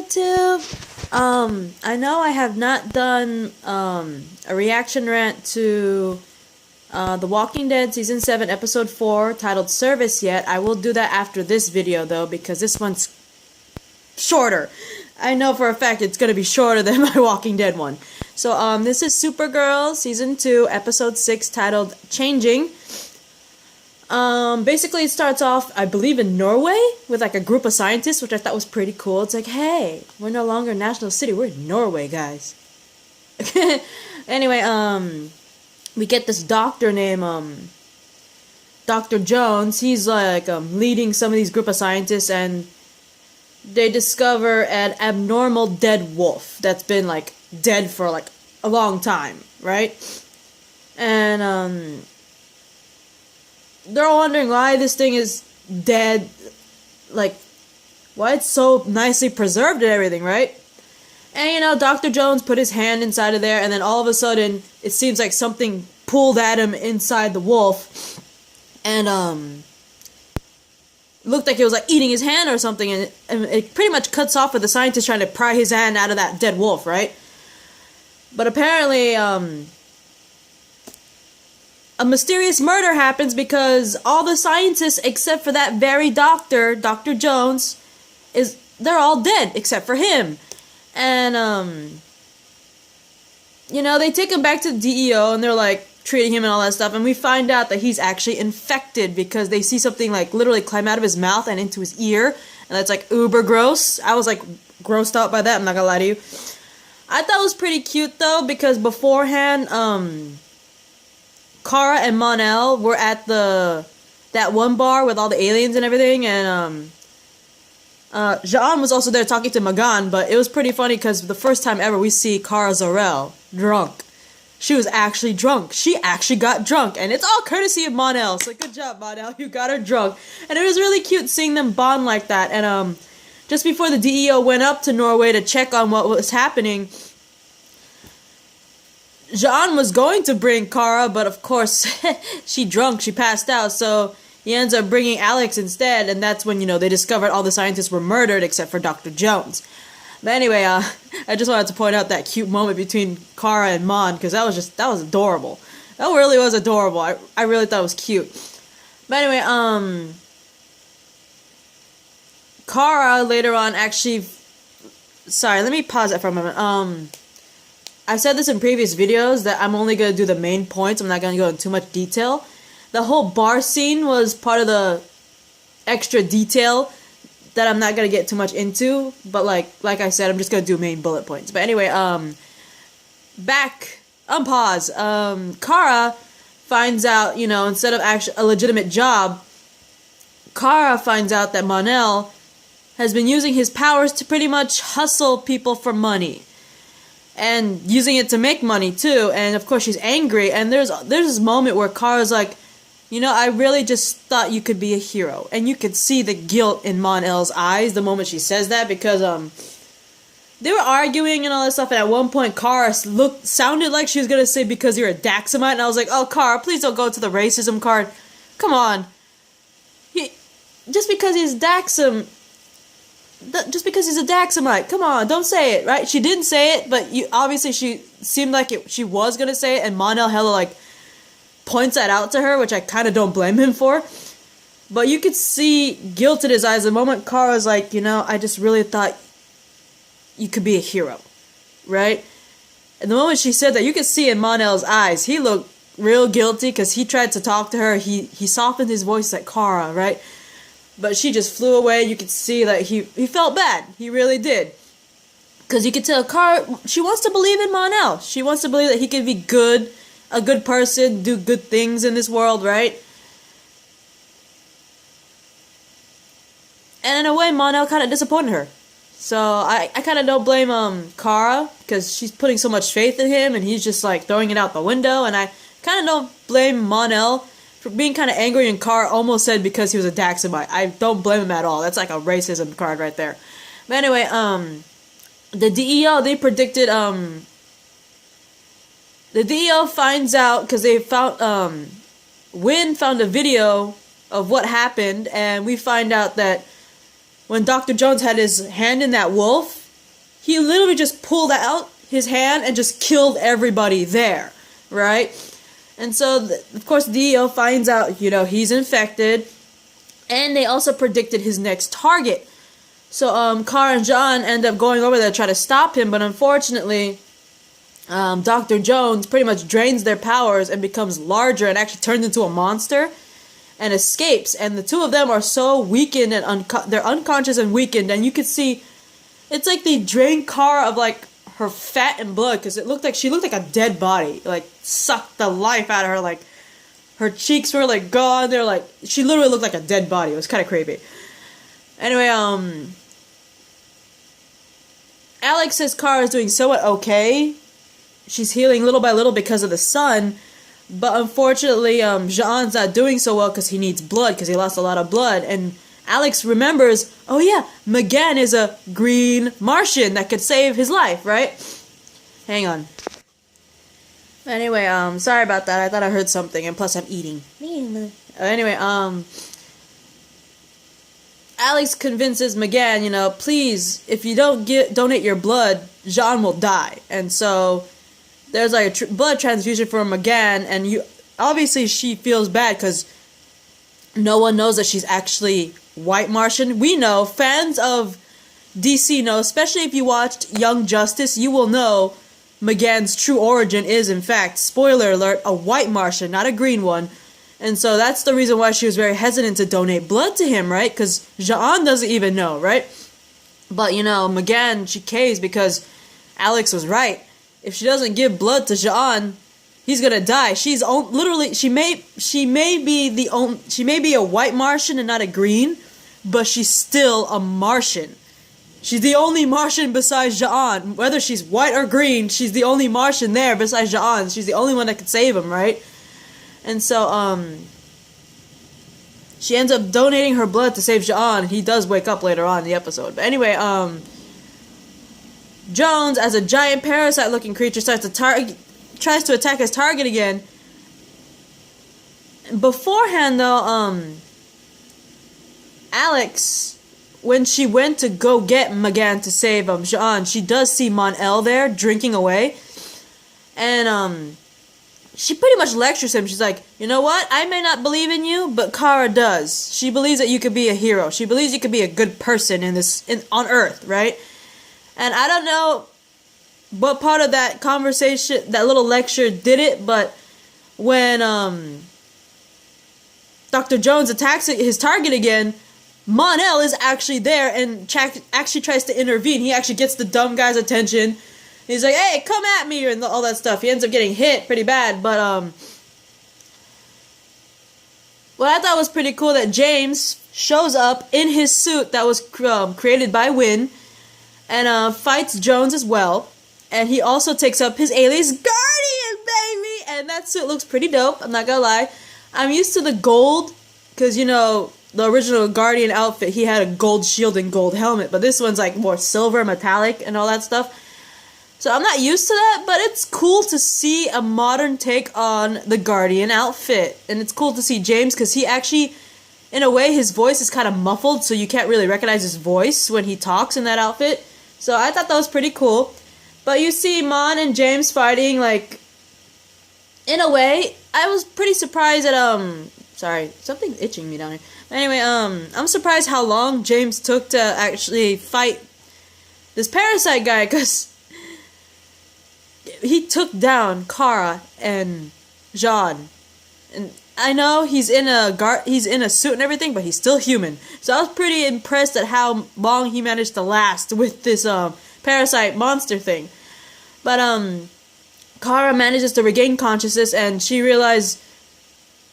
YouTube? I know I have not done a reaction rant to The Walking Dead Season 7 Episode 4 titled Service yet. I will do that after this video though, because this one's shorter. I know for a fact it's gonna be shorter than my Walking Dead one. So this is Supergirl Season 2 Episode 6 titled Changing. Basically it starts off, I believe, in Norway with like a group of scientists, which I thought was pretty cool. It's like, hey, we're no longer a national city, we're in Norway, guys. Anyway, we get this doctor named Dr. Jones. He's like leading some of these group of scientists, and they discover an abnormal dead wolf that's been like dead for like a long time, right? And they're wondering why this thing is dead, like why it's so nicely preserved and everything, right? And you know, Dr. Jones put his hand inside of there, and then all of a sudden it seems like something pulled at him inside the wolf, and looked like it was like eating his hand or something, and it pretty much cuts off with the scientist trying to pry his hand out of that dead wolf, right? But apparently a mysterious murder happens because all the scientists except for that very doctor, Dr. Jones, they're all dead except for him. And you know, they take him back to the DEO and they're like treating him and all that stuff, and we find out that he's actually infected because they see something like literally climb out of his mouth and into his ear, and that's like uber gross. I was like grossed out by that, I'm not gonna lie to you. I thought it was pretty cute though, because beforehand Cara and Mon-El were at that one bar with all the aliens and everything, and Jean was also there talking to Magan, but it was pretty funny because the first time ever we see Cara Zor-El drunk. She was actually drunk. She actually got drunk, and it's all courtesy of Mon-El, so good job, Mon-El, you got her drunk. And it was really cute seeing them bond like that, and just before the DEO went up to Norway to check on what was happening, Jean was going to bring Cara, but of course, she passed out, so he ends up bringing Alex instead, and that's when, you know, they discovered all the scientists were murdered except for Dr. Jones. But anyway, I just wanted to point out that cute moment between Cara and Mon, because that was adorable. That really was adorable. I really thought it was cute. But anyway, Cara later on actually... Sorry, let me pause that for a moment. I've said this in previous videos that I'm only going to do the main points. I'm not going to go into too much detail. The whole bar scene was part of the extra detail that I'm not going to get too much into. But like I said, I'm just going to do main bullet points. But anyway, back on pause. Cara finds out, you know, instead of actually a legitimate job, Cara finds out that Mon-El has been using his powers to pretty much hustle people for money. And using it to make money too, and of course she's angry, and there's this moment where Cara's like, you know, I really just thought you could be a hero, and you could see the guilt in Mon-El's eyes the moment she says that, because they were arguing and all that stuff, and at one point Cara sounded like she was gonna say because you're a Daxamite, and I was like, oh Cara, please don't go to the racism card, come on, just because he's just because he's a Daxamite, come on, don't say it, right? She didn't say it, but obviously she seemed like she was gonna say it, and Mon-El hella like points that out to her, which I kind of don't blame him for. But you could see guilt in his eyes the moment Cara's like, you know, I just really thought you could be a hero, right? And the moment she said that, you could see in Mon-El's eyes, he looked real guilty because he tried to talk to her. He softened his voice like Cara, right? But she just flew away. You could see that he felt bad. He really did. Because you could tell Cara, she wants to believe in Mon-El. She wants to believe that he can be good, a good person, do good things in this world, right? And in a way, Mon-El kind of disappointed her. So I kind of don't blame Cara, because she's putting so much faith in him, and he's just like throwing it out the window. And I kind of don't blame Mon-El for being kind of angry, and Cara almost said because he was a Daxamite. I don't blame him at all. That's like a racism card right there. But anyway, the DEO, they predicted, the DEO finds out, because they found, Wynn found a video of what happened, and we find out that when Dr. Jones had his hand in that wolf, he literally just pulled out his hand and just killed everybody there, right? And so, of course, Dio finds out, he's infected, and they also predicted his next target. So, Cara and John end up going over there to try to stop him, but unfortunately, Dr. Jones pretty much drains their powers and becomes larger and actually turns into a monster and escapes. And the two of them are so weakened and they're unconscious and weakened, and you could see it's like they drained Cara of like her fat and blood, because she looked like a dead body, like sucked the life out of her. Like her cheeks were like gone. They're like, she literally looked like a dead body. It was kind of creepy. Anyway, Alex says Cara is doing somewhat okay. She's healing little by little because of the sun, but unfortunately, Jean's not doing so well because he needs blood, because he lost a lot of blood. And Alex remembers, oh yeah, McGann is a green Martian that could save his life, right? Hang on. Anyway, sorry about that. I thought I heard something, and plus I'm eating. Anyway, Alex convinces McGann, please, if you don't donate your blood, Jean will die. And so there's like a blood transfusion for McGann, and obviously she feels bad because no one knows that she's actually white Martian. We know, fans of DC know, especially if you watched Young Justice, you will know McGann's true origin is, in fact, spoiler alert, a white Martian, not a green one. And so that's the reason why she was very hesitant to donate blood to him, right? Because Jean doesn't even know, right? But, McGann, she caves because Alex was right. If she doesn't give blood to Jean, he's gonna die. She's literally, she may be a white Martian and not a green, but she's still a Martian. She's the only Martian besides Jean. Whether she's white or green, she's the only Martian there besides Jean. She's the only one that could save him, right? And so, she ends up donating her blood to save Jean. He does wake up later on in the episode. But anyway, Jones, as a giant parasite-looking creature, tries to attack his target again. Beforehand, though, Alex, when she went to go get McGann to save Jean, she does see Mon-El there drinking away, and she pretty much lectures him. She's like, you know what? I may not believe in you, but Cara does. She believes that you could be a hero. She believes you could be a good person on Earth, right? And I don't know what part of that conversation, that little lecture did it, but when Dr. Jones attacks his target again, Mon-El is actually there and actually tries to intervene. He actually gets the dumb guy's attention. He's like, hey, come at me, and all that stuff. He ends up getting hit pretty bad, but what I thought was pretty cool that James shows up in his suit that was created by Wynn, and fights Jones as well. And he also takes up his alias Guardian, baby! And that suit looks pretty dope, I'm not gonna lie. I'm used to the gold, because, the original Guardian outfit, he had a gold shield and gold helmet, but this one's like more silver, metallic, and all that stuff. So I'm not used to that, but it's cool to see a modern take on the Guardian outfit. And it's cool to see James, because he actually, in a way, his voice is kind of muffled, so you can't really recognize his voice when he talks in that outfit. So I thought that was pretty cool. But you see Mon and James fighting, like, in a way, I was pretty surprised at, sorry, something's itching me down here. Anyway, I'm surprised how long James took to actually fight this Parasite guy, because he took down Cara and Jean. And I know he's in a suit and everything, but he's still human. So I was pretty impressed at how long he managed to last with this Parasite monster thing. But Cara manages to regain consciousness, and she realized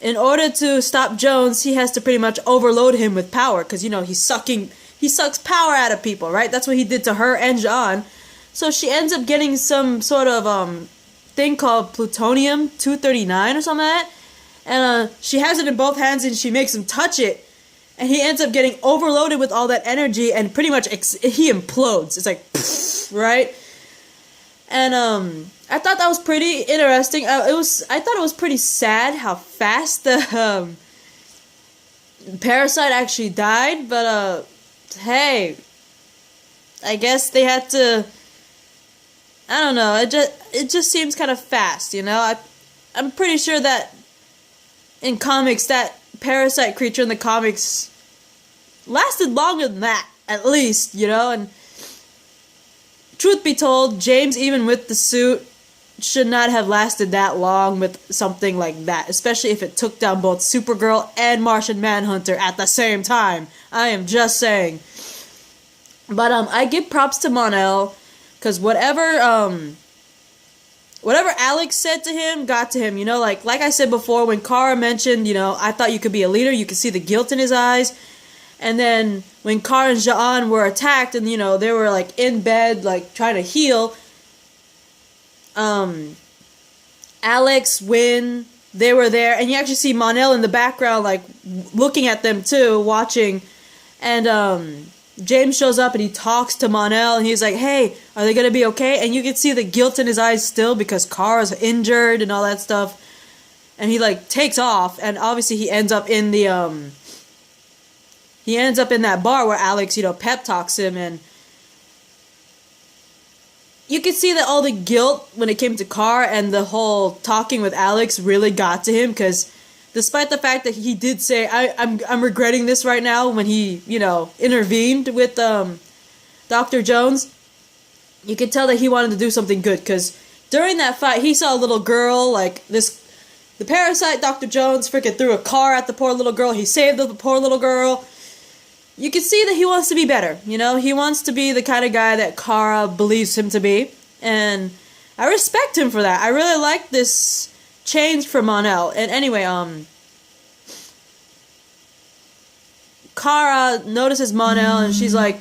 in order to stop Jones, he has to pretty much overload him with power, because he sucks power out of people, right? That's what he did to her and Jean. So she ends up getting some sort of thing called plutonium-239 or something like that. And she has it in both hands, and she makes him touch it. And he ends up getting overloaded with all that energy, and pretty much he implodes. It's like, pfft, right? And I thought that was pretty interesting. I thought it was pretty sad how fast the Parasite actually died. But hey, I guess they had to I don't know. It just seems kind of fast, you know. I'm pretty sure that in comics that parasite creature in the comics lasted longer than that, at least, you know. And truth be told, James, even with the suit, should not have lasted that long with something like that, especially if it took down both Supergirl and Martian Manhunter at the same time. I am just saying. But I give props to Mon-El, because whatever Alex said to him got to him, you know. Like I said before, when Cara mentioned, you know, I thought you could be a leader, you could see the guilt in his eyes. And then when Cara and Ja'an were attacked, and you know, they were like in bed, like trying to heal, Alex, Wynn, they were there, and you actually see Mon-El in the background, like looking at them too, watching. And James shows up and he talks to Mon-El, and he's like, "Hey, are they gonna be okay?" And you can see the guilt in his eyes still because Kara's injured and all that stuff. And he like takes off, and obviously he ends up in the that bar where Alex, you know, pep talks him, and you could see that all the guilt when it came to Cara and the whole talking with Alex really got to him, because despite the fact that he did say, I'm regretting this right now when he, you know, intervened with Dr. Jones, you could tell that he wanted to do something good, because during that fight, he saw a little girl, like the parasite Dr. Jones freaking threw a car at the poor little girl, he saved the poor little girl. You can see that he wants to be better, you know? He wants to be the kind of guy that Cara believes him to be. And I respect him for that. I really like this change for Mon-El. And anyway, Cara notices Mon-El and she's like,